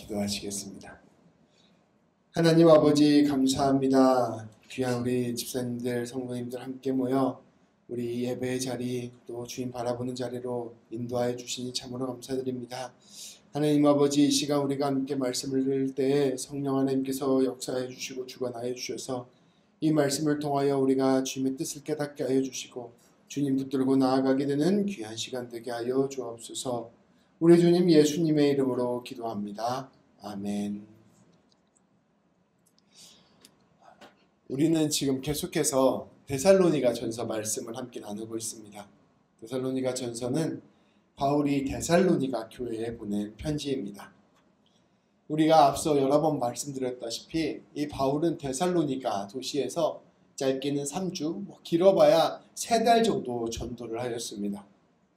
기도하시겠습니다. 하나님 아버지 감사합니다. 귀한 우리 집사님들, 성도님들 함께 모여 우리 예배의 자리 또 주님 바라보는 자리로 인도하여 주시니 참으로 감사드립니다. 하나님 아버지 이 시간 우리가 함께 말씀을 들을 때 성령 하나님께서 역사해 주시고 주관하여 주셔서 이 말씀을 통하여 우리가 주님의 뜻을 깨닫게 하여 주시고 주님 붙들고 나아가게 되는 귀한 시간 되게 하여 주옵소서. 우리 주님 예수님의 이름으로 기도합니다. 아멘. 우리는 지금 계속해서 데살로니가 전서 말씀을 함께 나누고 있습니다. 데살로니가 전서는 바울이 데살로니가 교회에 보낸 편지입니다. 우리가 앞서 여러 번 말씀드렸다시피 이 바울은 데살로니가 도시에서 짧게는 3주, 길어봐야 3달 정도 전도를 하였습니다.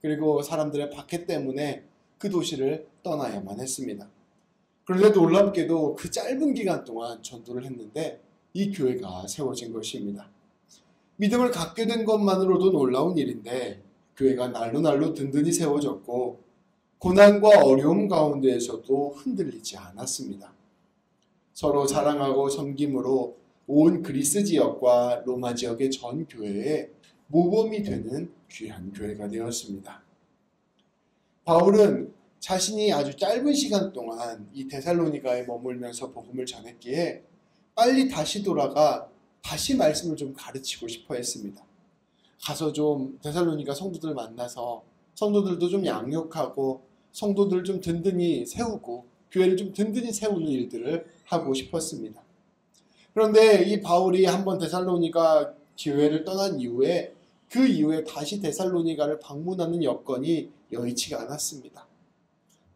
그리고 사람들의 박해 때문에 그 도시를 떠나야만 했습니다. 그런데 놀랍게도 그 짧은 기간 동안 전도를 했는데 이 교회가 세워진 것입니다. 믿음을 갖게 된 것만으로도 놀라운 일인데 교회가 날로 든든히 세워졌고 고난과 어려움 가운데에서도 흔들리지 않았습니다. 서로 사랑하고 섬김으로 온 그리스 지역과 로마 지역의 전 교회에 모범이 되는 귀한 교회가 되었습니다. 바울은 자신이 아주 짧은 시간 동안 이 데살로니가에 머물면서 복음을 전했기에 빨리 다시 돌아가 다시 말씀을 좀 가르치고 싶어 했습니다. 가서 좀 데살로니가 성도들 만나서 성도들도 좀 양육하고 성도들 좀 든든히 세우고 교회를 좀 든든히 세우는 일들을 하고 싶었습니다. 그런데 이 바울이 한번 데살로니가 교회를 떠난 이후에 그 이후에 다시 데살로니가를 방문하는 여건이 여의치가 않았습니다.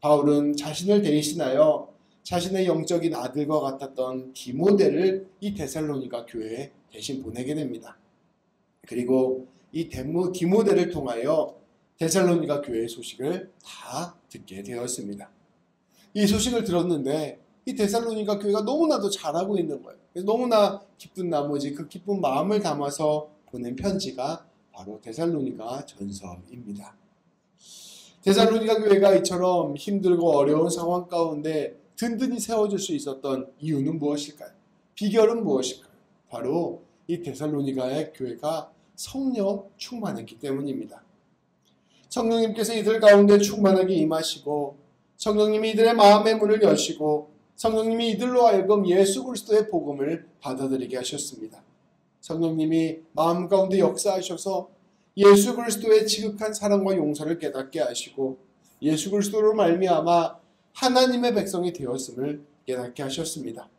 바울은 자신을 대신하여 자신의 영적인 아들과 같았던 디모데를 이 데살로니가 교회에 대신 보내게 됩니다. 그리고 이 디모데를 통하여 데살로니가 교회의 소식을 다 듣게 되었습니다. 이 소식을 들었는데 이 데살로니가 교회가 너무나도 잘하고 있는 거예요. 그래서 너무나 기쁜 나머지 그 기쁜 마음을 담아서 보낸 편지가 바로 데살로니가 전서입니다. 데살로니가 교회가 이처럼 힘들고 어려운 상황 가운데 든든히 세워질 수 있었던 이유는 무엇일까요? 비결은 무엇일까요? 바로 이 데살로니가의 교회가 성령 충만했기 때문입니다. 성령님께서 이들 가운데 충만하게 임하시고 성령님이 이들의 마음의 문을 여시고 성령님이 이들로 하여금 예수 그리스도의 복음을 받아들이게 하셨습니다. 성령님이 마음 가운데 역사하셔서 예수 그리스도의 지극한 사랑과 용서를 깨닫게 하시고 예수 그리스도로 말미암아 하나님의 백성이 되었음을 깨닫게 하셨습니다.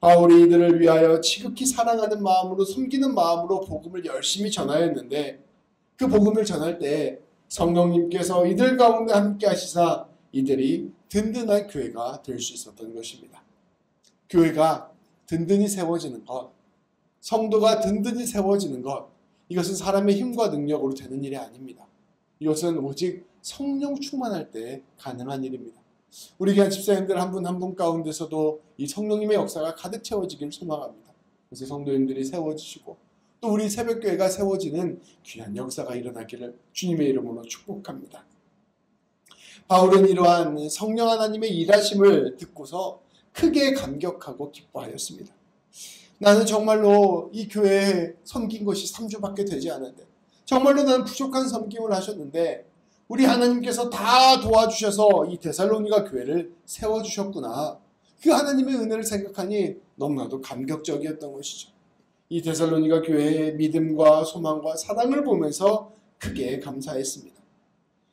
바울이 이들을 위하여 지극히 사랑하는 마음으로 섬기는 마음으로 복음을 열심히 전하였는데 그 복음을 전할 때 성령님께서 이들 가운데 함께 하시사 이들이 든든한 교회가 될 수 있었던 것입니다. 교회가 든든히 세워지는 것, 성도가 든든히 세워지는 것, 이것은 사람의 힘과 능력으로 되는 일이 아닙니다. 이것은 오직 성령 충만할 때 가능한 일입니다. 우리 교회 집사님들 한 분 한 분 가운데서도 이 성령님의 역사가 가득 채워지기를 소망합니다. 그래서 성도님들이 세워지시고 또 우리 새벽교회가 세워지는 귀한 역사가 일어나기를 주님의 이름으로 축복합니다. 바울은 이러한 성령 하나님의 일하심을 듣고서 크게 감격하고 기뻐하였습니다. 나는 정말로 이 교회에 섬긴 것이 3주밖에 되지 않은데 정말로 나는 부족한 섬김을 하셨는데 우리 하나님께서 다 도와주셔서 이 데살로니가 교회를 세워주셨구나. 그 하나님의 은혜를 생각하니 너무나도 감격적이었던 것이죠. 이 데살로니가 교회의 믿음과 소망과 사랑을 보면서 크게 감사했습니다.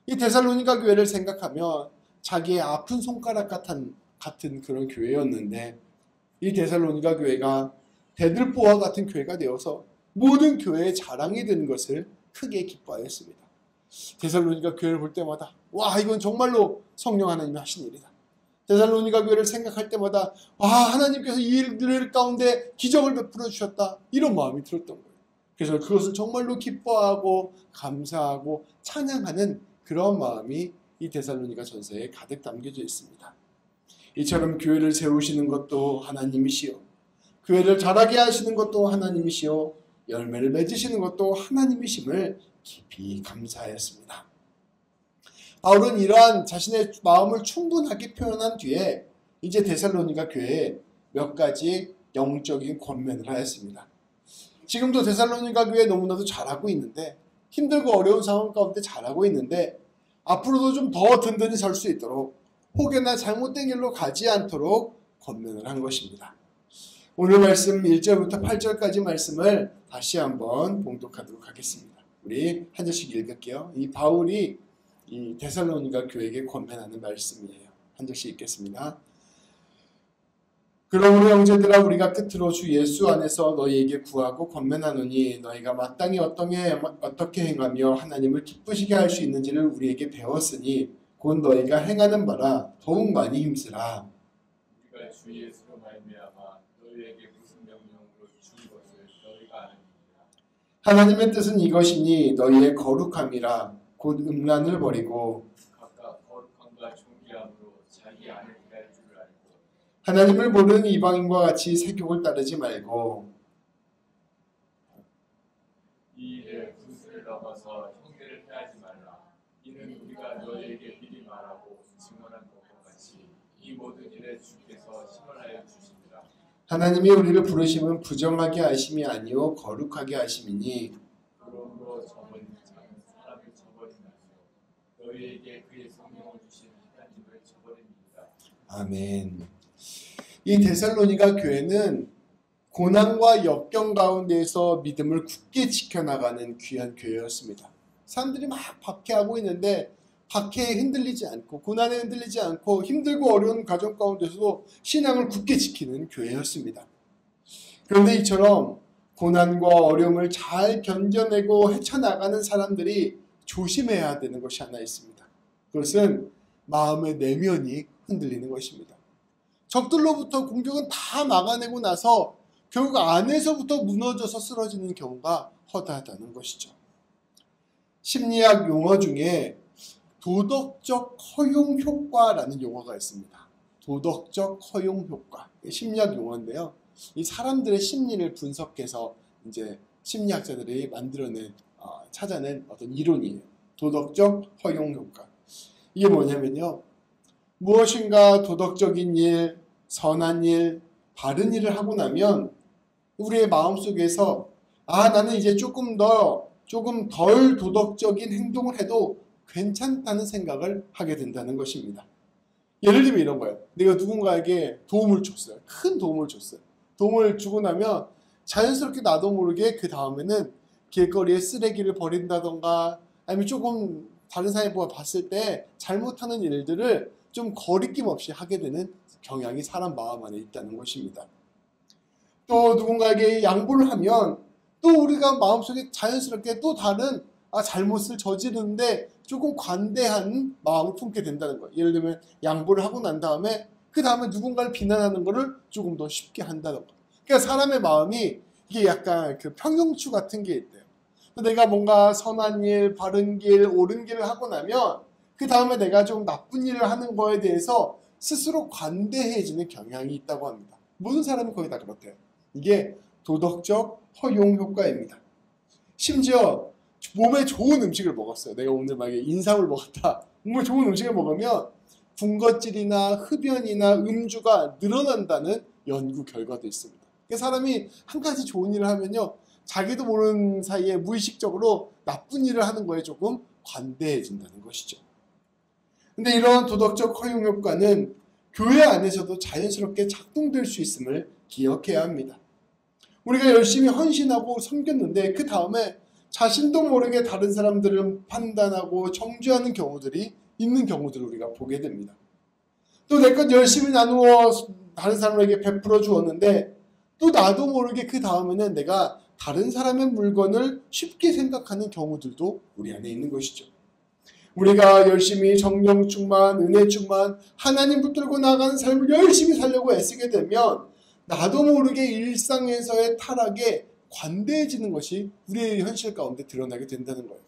이 데살로니가 교회를 생각하면 자기의 아픈 손가락 같은 그런 교회였는데 이 데살로니가 교회가 대들보와 같은 교회가 되어서 모든 교회의 자랑이 되는 것을 크게 기뻐하였습니다. 데살로니가 교회를 볼 때마다 와 이건 정말로 성령 하나님이 하신 일이다. 데살로니가 교회를 생각할 때마다 와 하나님께서 이 일들 가운데 기적을 베풀어 주셨다 이런 마음이 들었던 거예요. 그래서 그것을 정말로 기뻐하고 감사하고 찬양하는 그런 마음이 이 데살로니가 전서에 가득 담겨져 있습니다. 이처럼 교회를 세우시는 것도 하나님이시요 교회를 자라게 하시는 것도 하나님이시요 열매를 맺으시는 것도 하나님이심을 깊이 감사하였습니다. 바울은 이러한 자신의 마음을 충분하게 표현한 뒤에 이제 데살로니가 교회에 몇 가지 영적인 권면을 하였습니다. 지금도 데살로니가 교회 너무나도 잘하고 있는데, 힘들고 어려운 상황 가운데 잘하고 있는데, 앞으로도 좀 더 든든히 설 수 있도록, 혹여나 잘못된 길로 가지 않도록 권면을 한 것입니다. 오늘 말씀 1절부터 8절까지 말씀을 다시 한번 봉독하도록 하겠습니다. 우리 한 절씩 읽을게요. 이 바울이 이 데살로니가 교회에게 권면하는 말씀이에요. 한 절씩 읽겠습니다. 그러므로 형제들아, 우리가 끝으로 주 예수 안에서 너희에게 구하고 권면하노니 너희가 마땅히 어떻게 행하며 하나님을 기쁘시게 할 수 있는지를 우리에게 배웠으니 곧 너희가 행하는 바라 더욱 많이 힘쓰라. 우리가 주 예수로 말미암아 너희에게 무슨 명령으로 준 것을 너희가 아느니라. 하나님의 뜻은 이것이니 너희의 거룩함이라 곧 음란을 버리고 각각 거룩함과 존귀함으로 자기 안에 대할 줄을 알고 하나님을 모르는 이방인과 같이 세욕을 따르지 말고 이 일에 분수를 넘어서 형제를 해하지 말라. 이는 우리가 너희에게 미리 말하고 증언한 것과 같이 이 모든 일에 주께서 신원하여 주시니라. 하나님이 우리를 부르심은 부정하게 하심이 아니요 거룩하게 하심이니 그러므로 저버린 자는 사람을 저버린 자요 너희에게 그의 성령을 주신 하나님을 저버립니다. 아멘. 이 데살로니가 교회는 고난과 역경 가운데에서 믿음을 굳게 지켜나가는 귀한 교회였습니다. 사람들이 막 박해하고 있는데 박해에 흔들리지 않고 고난에 흔들리지 않고 힘들고 어려운 가정 가운데서도 신앙을 굳게 지키는 교회였습니다. 그런데 이처럼 고난과 어려움을 잘 견뎌내고 헤쳐나가는 사람들이 조심해야 되는 것이 하나 있습니다. 그것은 마음의 내면이 흔들리는 것입니다. 적들로부터 공격은 다 막아내고 나서 결국 안에서부터 무너져서 쓰러지는 경우가 허다하다는 것이죠. 심리학 용어 중에 도덕적 허용 효과라는 용어가 있습니다. 도덕적 허용 효과. 심리학 용어인데요. 이 사람들의 심리를 분석해서 이제 심리학자들이 만들어낸 찾아낸 어떤 이론이에요. 도덕적 허용 효과. 이게 뭐냐면요. 무엇인가 도덕적인 일, 선한 일, 바른 일을 하고 나면 우리의 마음속에서 나는 이제 조금 덜 도덕적인 행동을 해도 괜찮다는 생각을 하게 된다는 것입니다. 예를 들면 이런 거예요. 내가 누군가에게 도움을 줬어요. 큰 도움을 줬어요. 도움을 주고 나면 자연스럽게 나도 모르게 그 다음에는 길거리에 쓰레기를 버린다던가 아니면 조금 다른 사람이 봤을 때 잘못하는 일들을 좀 거리낌 없이 하게 되는 경향이 사람 마음 안에 있다는 것입니다. 또 누군가에게 양보를 하면 또 우리가 마음속에 자연스럽게 또 다른 잘못을 저지르는데 조금 관대한 마음을 품게 된다는 거예요. 예를 들면 양보를 하고 난 다음에 그 다음에 누군가를 비난하는 것을 조금 더 쉽게 한다던가. 그러니까 사람의 마음이 이게 약간 그 평형추 같은 게 있대요. 내가 뭔가 선한 일, 바른 길, 옳은 길을 하고 나면 그 다음에 내가 좀 나쁜 일을 하는 거에 대해서 스스로 관대해지는 경향이 있다고 합니다. 모든 사람은 거의 다 그렇대요. 이게 도덕적 허용 효과입니다. 심지어 몸에 좋은 음식을 먹었어요. 내가 오늘 만약에 인삼을 먹었다. 몸에 좋은 음식을 먹으면 군것질이나 흡연이나 음주가 늘어난다는 연구 결과도 있습니다. 그러니까 사람이 한 가지 좋은 일을 하면요. 자기도 모르는 사이에 무의식적으로 나쁜 일을 하는 거에 조금 관대해진다는 것이죠. 근데 이러한 도덕적 허용 효과는 교회 안에서도 자연스럽게 작동될 수 있음을 기억해야 합니다. 우리가 열심히 헌신하고 섬겼는데 그 다음에 자신도 모르게 다른 사람들을 판단하고 정죄하는 경우들이 있는 경우들을 우리가 보게 됩니다. 또 내 것 열심히 나누어 다른 사람에게 베풀어 주었는데 또 나도 모르게 그 다음에는 내가 다른 사람의 물건을 쉽게 생각하는 경우들도 우리 안에 있는 것이죠. 우리가 열심히 성령 충만, 은혜 충만, 하나님 붙들고 나가는 삶을 열심히 살려고 애쓰게 되면 나도 모르게 일상에서의 타락에 관대해지는 것이 우리의 현실 가운데 드러나게 된다는 거예요.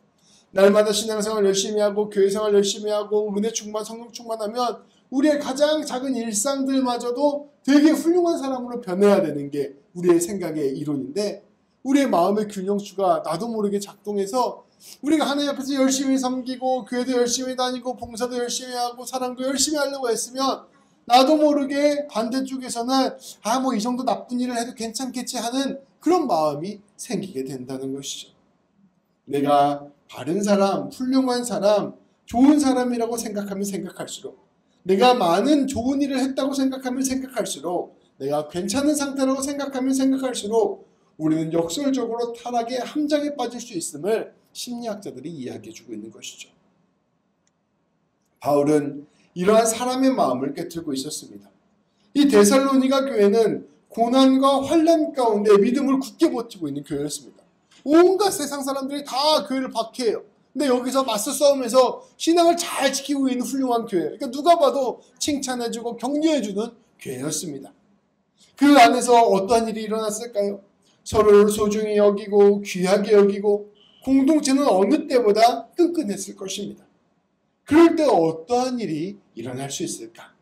날마다 신앙생활 열심히 하고 교회생활 열심히 하고 은혜 충만, 성령 충만하면 우리의 가장 작은 일상들마저도 되게 훌륭한 사람으로 변해야 되는 게 우리의 생각의 이론인데 우리의 마음의 균형추가 나도 모르게 작동해서 우리가 하나님 앞에서 열심히 섬기고 교회도 열심히 다니고 봉사도 열심히 하고 사랑도 열심히 하려고 했으면 나도 모르게 반대쪽에서는 뭐 이 정도 나쁜 일을 해도 괜찮겠지 하는 그런 마음이 생기게 된다는 것이죠. 내가 바른 사람, 훌륭한 사람, 좋은 사람이라고 생각하면 생각할수록, 내가 많은 좋은 일을 했다고 생각하면 생각할수록, 내가 괜찮은 상태라고 생각하면 생각할수록 우리는 역설적으로 타락의 함정에 빠질 수 있음을 심리학자들이 이야기해주고 있는 것이죠. 바울은 이러한 사람의 마음을 꿰뚫고 있었습니다. 이 데살로니가 교회는 고난과 환난 가운데 믿음을 굳게 버티고 있는 교회였습니다. 온갖 세상 사람들이 다 교회를 박해해요. 근데 여기서 맞서 싸우면서 신앙을 잘 지키고 있는 훌륭한 교회. 그러니까 누가 봐도 칭찬해주고 격려해주는 교회였습니다. 그 안에서 어떠한 일이 일어났을까요? 서로를 소중히 여기고 귀하게 여기고 공동체는 어느 때보다 끈끈했을 것입니다. 그럴 때 어떠한 일이 일어날 수 있을까?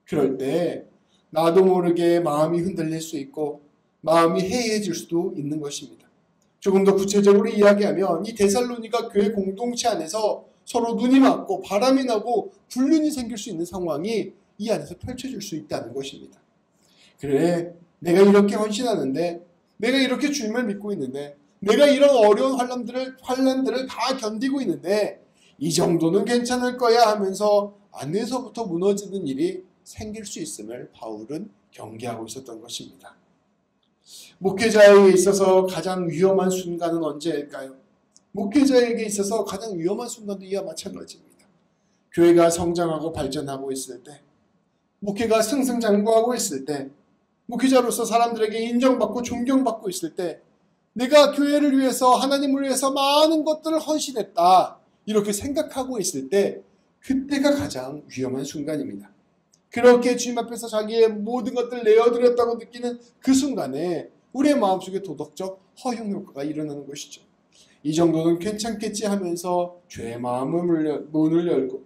그럴 때 나도 모르게 마음이 흔들릴 수 있고 마음이 해이해질 수도 있는 것입니다. 조금 더 구체적으로 이야기하면 이 데살로니가 교회 공동체 안에서 서로 눈이 맞고 바람이 나고 불륜이 생길 수 있는 상황이 이 안에서 펼쳐질 수 있다는 것입니다. 그래, 내가 이렇게 헌신하는데, 내가 이렇게 주님을 믿고 있는데, 내가 이런 어려운 환난들을 다 견디고 있는데 이 정도는 괜찮을 거야 하면서 안에서부터 무너지는 일이 생길 수 있음을 바울은 경계하고 있었던 것입니다. 목회자에게 있어서 가장 위험한 순간은 언제일까요? 목회자에게 있어서 가장 위험한 순간도 이와 마찬가지입니다. 교회가 성장하고 발전하고 있을 때, 목회가 승승장구하고 있을 때, 목회자로서 사람들에게 인정받고 존경받고 있을 때, 내가 교회를 위해서, 하나님을 위해서 많은 것들을 헌신했다 이렇게 생각하고 있을 때, 그때가 가장 위험한 순간입니다. 그렇게 주님 앞에서 자기의 모든 것들을 내어드렸다고 느끼는 그 순간에 우리의 마음속에 도덕적 허용 효과가 일어나는 것이죠. 이 정도는 괜찮겠지 하면서 죄의 마음을 문을 열고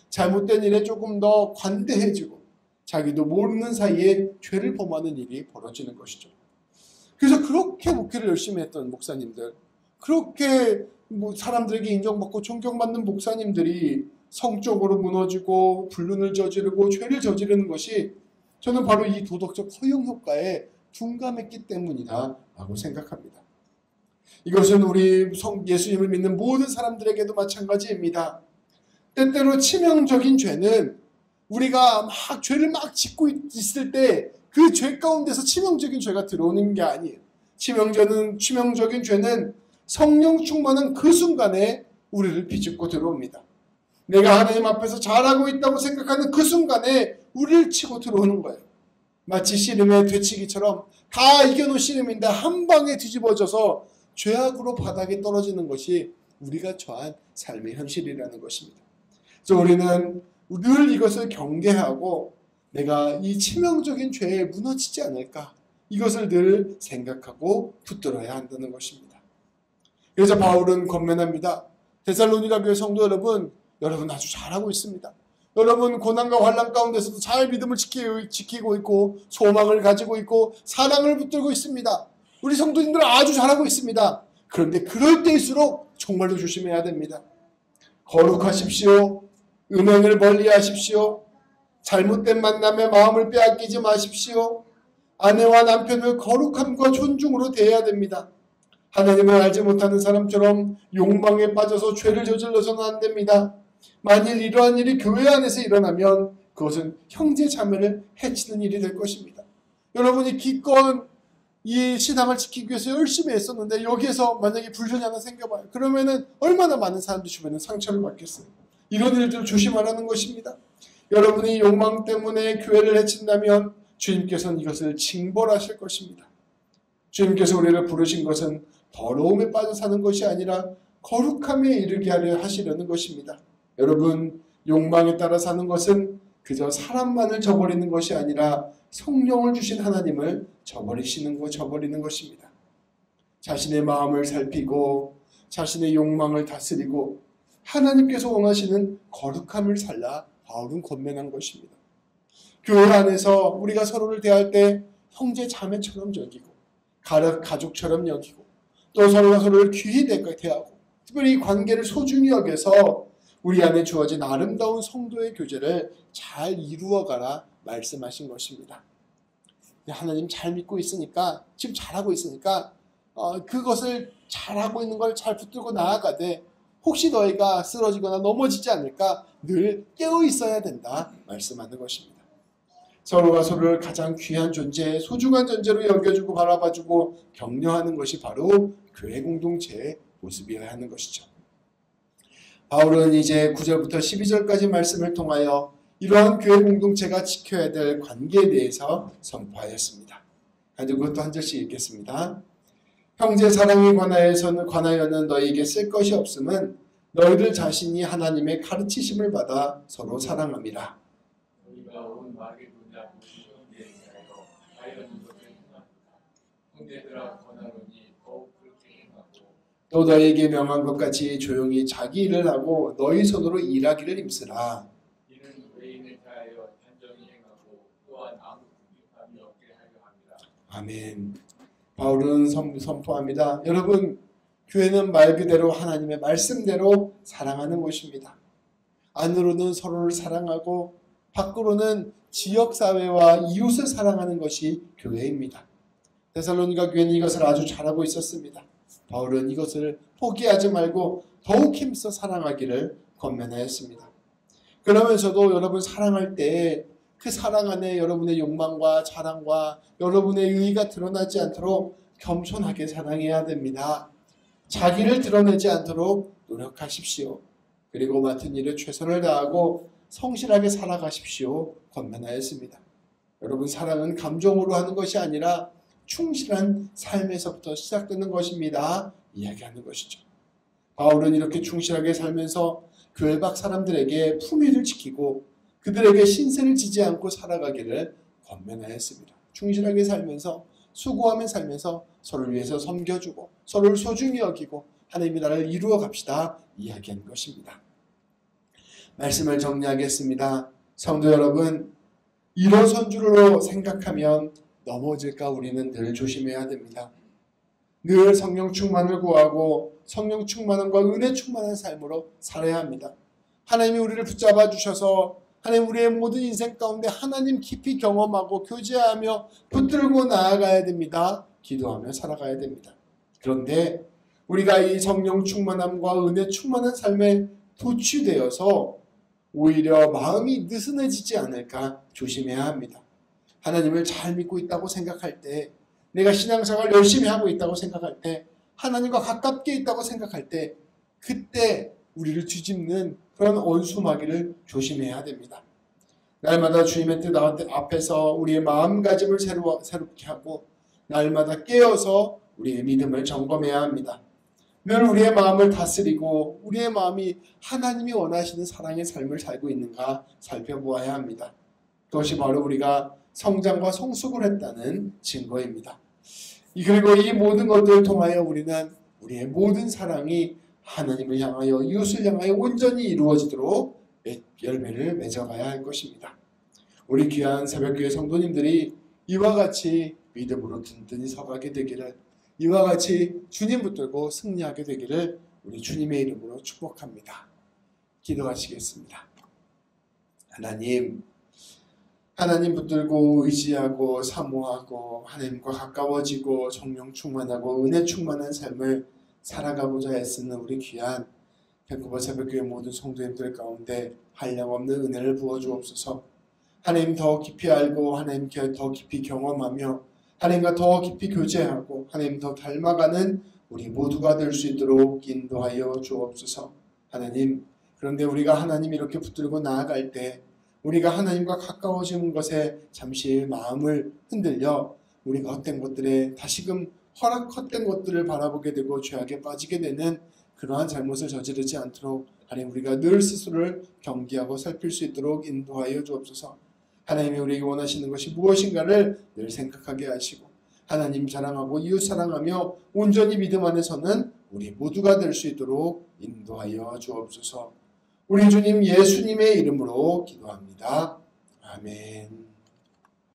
잘못된 일에 조금 더 관대해지고 자기도 모르는 사이에 죄를 범하는 일이 벌어지는 것이죠. 그래서 그렇게 목회를 열심히 했던 목사님들, 그렇게 사람들에게 인정받고 존경받는 목사님들이 성적으로 무너지고 불륜을 저지르고 죄를 저지르는 것이 저는 바로 이 도덕적 허용 효과에 둔감했기 때문이다라고 생각합니다. 이것은 우리 예수님을 믿는 모든 사람들에게도 마찬가지입니다. 때때로 치명적인 죄는 우리가 죄를 짓고 있을 때 그 죄 가운데서 치명적인 죄가 들어오는 게 아니에요. 치명적인 죄는 성령 충만한 그 순간에 우리를 비집고 들어옵니다. 내가 하나님 앞에서 잘하고 있다고 생각하는 그 순간에 우리를 치고 들어오는 거예요. 마치 씨름의 되치기처럼 다 이겨놓은 씨름인데 한 방에 뒤집어져서 죄악으로 바닥에 떨어지는 것이 우리가 처한 삶의 현실이라는 것입니다. 그래서 우리는 늘 이것을 경계하고 내가 이 치명적인 죄에 무너지지 않을까, 이것을 늘 생각하고 붙들어야 한다는 것입니다. 그래서 바울은 권면합니다. 데살로니가 교회 성도 여러분 아주 잘하고 있습니다. 여러분 고난과 환난 가운데서도 잘 믿음을 지키고 있고 소망을 가지고 있고 사랑을 붙들고 있습니다. 우리 성도님들 아주 잘하고 있습니다. 그런데 그럴 때일수록 정말로 조심해야 됩니다. 거룩하십시오. 음행을 멀리하십시오. 잘못된 만남에 마음을 빼앗기지 마십시오. 아내와 남편을 거룩함과 존중으로 대해야 됩니다. 하나님을 알지 못하는 사람처럼 욕망에 빠져서 죄를 저질러서는 안 됩니다. 만일 이러한 일이 교회 안에서 일어나면 그것은 형제 자매를 해치는 일이 될 것입니다. 여러분이 기껏 이 신앙을 지키기 위해서 열심히 했었는데 여기에서 만약에 불륜이 하나 생겨봐요. 그러면은 얼마나 많은 사람들 주변에 상처를 받겠어요. 이런 일들을 조심하라는 것입니다. 여러분이 욕망 때문에 교회를 해친다면 주님께서는 이것을 징벌하실 것입니다. 주님께서 우리를 부르신 것은 더러움에 빠져 사는 것이 아니라 거룩함에 이르게 하려 하시려는 것입니다. 여러분, 욕망에 따라 사는 것은 그저 사람만을 저버리는 것이 아니라 성령을 주신 하나님을 저버리는 것입니다. 자신의 마음을 살피고 자신의 욕망을 다스리고 하나님께서 원하시는 거룩함을 살라 바울은 권면한 것입니다. 교회 안에서 우리가 서로를 대할 때 형제 자매처럼 여기고 가족처럼 여기고 또 서로가 서로를 귀히 대하고 특별히 이 관계를 소중히 여겨서 우리 안에 주어진 아름다운 성도의 교제를 잘 이루어가라 말씀하신 것입니다. 하나님 잘 믿고 있으니까, 지금 잘하고 있으니까 그것을 잘하고 있는 걸 잘 붙들고 나아가되 혹시 너희가 쓰러지거나 넘어지지 않을까 늘 깨어 있어야 된다 말씀하는 것입니다. 서로가 서로를 가장 귀한 존재, 소중한 존재로 여겨주고 바라봐주고 격려하는 것이 바로 교회 공동체의 모습이어야 하는 것이죠. 바울은 이제 9절부터 12절까지 말씀을 통하여 이러한 교회 공동체가 지켜야 될 관계에 대해서 선포하였습니다. 그것도 한 절씩 읽겠습니다. 형제 사랑에 관하여는 너희에게 쓸 것이 없음은 너희들 자신이 하나님의 가르치심을 받아 서로 사랑함이라. 너희가 온 마게도냐 형제에 대하여 자연히 것을 행하노라. 형제들아 권하노니 더욱 그렇게 행하고 또 너희에게 명한 것 같이 조용히 자기 일을 하고 너희 손으로 일하기를 힘쓰라. 이는 외인을 대하여 단정히 행하고 또한 아무 궁핍함이 없게 하려 함이라. 아멘. 바울은 선포합니다. 여러분, 교회는 말 그대로 하나님의 말씀대로 사랑하는 곳입니다. 안으로는 서로를 사랑하고 밖으로는 지역사회와 이웃을 사랑하는 것이 교회입니다. 데살로니가 교회는 이것을 아주 잘하고 있었습니다. 바울은 이것을 포기하지 말고 더욱 힘써 사랑하기를 권면하였습니다. 그러면서도 여러분 사랑할 때 그 사랑 안에 여러분의 욕망과 자랑과 여러분의 의의가 드러나지 않도록 겸손하게 사랑해야 됩니다. 자기를 드러내지 않도록 노력하십시오. 그리고 맡은 일에 최선을 다하고 성실하게 살아가십시오. 권면하였습니다. 여러분 사랑은 감정으로 하는 것이 아니라 충실한 삶에서부터 시작되는 것입니다. 이야기하는 것이죠. 바울은 이렇게 충실하게 살면서 교회 밖 사람들에게 품위를 지키고 그들에게 신세를 지지 않고 살아가기를 권면하였습니다. 충실하게 살면서 수고하며 살면서 서로를 위해서 섬겨주고 서로를 소중히 여기고 하나님의 나라를 이루어 갑시다 이야기한 것입니다. 말씀을 정리하겠습니다. 성도 여러분, 일어선 줄로 생각하면 넘어질까 우리는 늘 조심해야 됩니다. 늘 성령 충만을 구하고 성령 충만함과 은혜 충만한 삶으로 살아야 합니다. 하나님이 우리를 붙잡아 주셔서 하나님 우리의 모든 인생 가운데 하나님 깊이 경험하고 교제하며 붙들고 나아가야 됩니다. 기도하며 살아가야 됩니다. 그런데 우리가 이 성령 충만함과 은혜 충만한 삶에 도취되어서 오히려 마음이 느슨해지지 않을까 조심해야 합니다. 하나님을 잘 믿고 있다고 생각할 때, 내가 신앙생활 열심히 하고 있다고 생각할 때, 하나님과 가깝게 있다고 생각할 때, 그때 우리를 뒤집는 그런 원수마귀를 조심해야 됩니다. 날마다 주님의 뜻 앞에서 우리의 마음가짐을 새롭게 하고 날마다 깨어서 우리의 믿음을 점검해야 합니다. 늘 우리의 마음을 다스리고 우리의 마음이 하나님이 원하시는 사랑의 삶을 살고 있는가 살펴보아야 합니다. 그것이 바로 우리가 성장과 성숙을 했다는 증거입니다. 그리고 이 모든 것들을 통하여 우리는 우리의 모든 사랑이 하나님을 향하여 이웃을 향하여 온전히 이루어지도록 열매를 맺어가야 할 것입니다. 우리 귀한 새벽교회 성도님들이 이와 같이 믿음으로 든든히 서가게 되기를, 이와 같이 주님 붙들고 승리하게 되기를 우리 주님의 이름으로 축복합니다. 기도하시겠습니다. 하나님 붙들고 의지하고 사모하고 하나님과 가까워지고 성령 충만하고 은혜 충만한 삶을 살아가고자 애쓰는 우리 귀한 밴쿠버 새벽교회 모든 성도님들 가운데 한량없는 은혜를 부어주옵소서. 하나님 더 깊이 알고 하나님 더 깊이 경험하며 하나님과 더 깊이 교제하고 하나님 더 닮아가는 우리 모두가 될 수 있도록 인도하여 주옵소서. 하나님, 그런데 우리가 하나님 이렇게 붙들고 나아갈 때 우리가 하나님과 가까워지는 것에 잠시 마음을 흔들려 우리가 헛된 것들에 다시금 헛된 것들을 바라보게 되고 죄악에 빠지게 되는 그러한 잘못을 저지르지 않도록 하나님 우리가 늘 스스로를 경계하고 살필 수 있도록 인도하여 주옵소서. 하나님이 우리에게 원하시는 것이 무엇인가를 늘 생각하게 하시고 하나님 사랑하고 이웃 사랑하며 온전히 믿음 안에서는 우리 모두가 될 수 있도록 인도하여 주옵소서. 우리 주님 예수님의 이름으로 기도합니다. 아멘.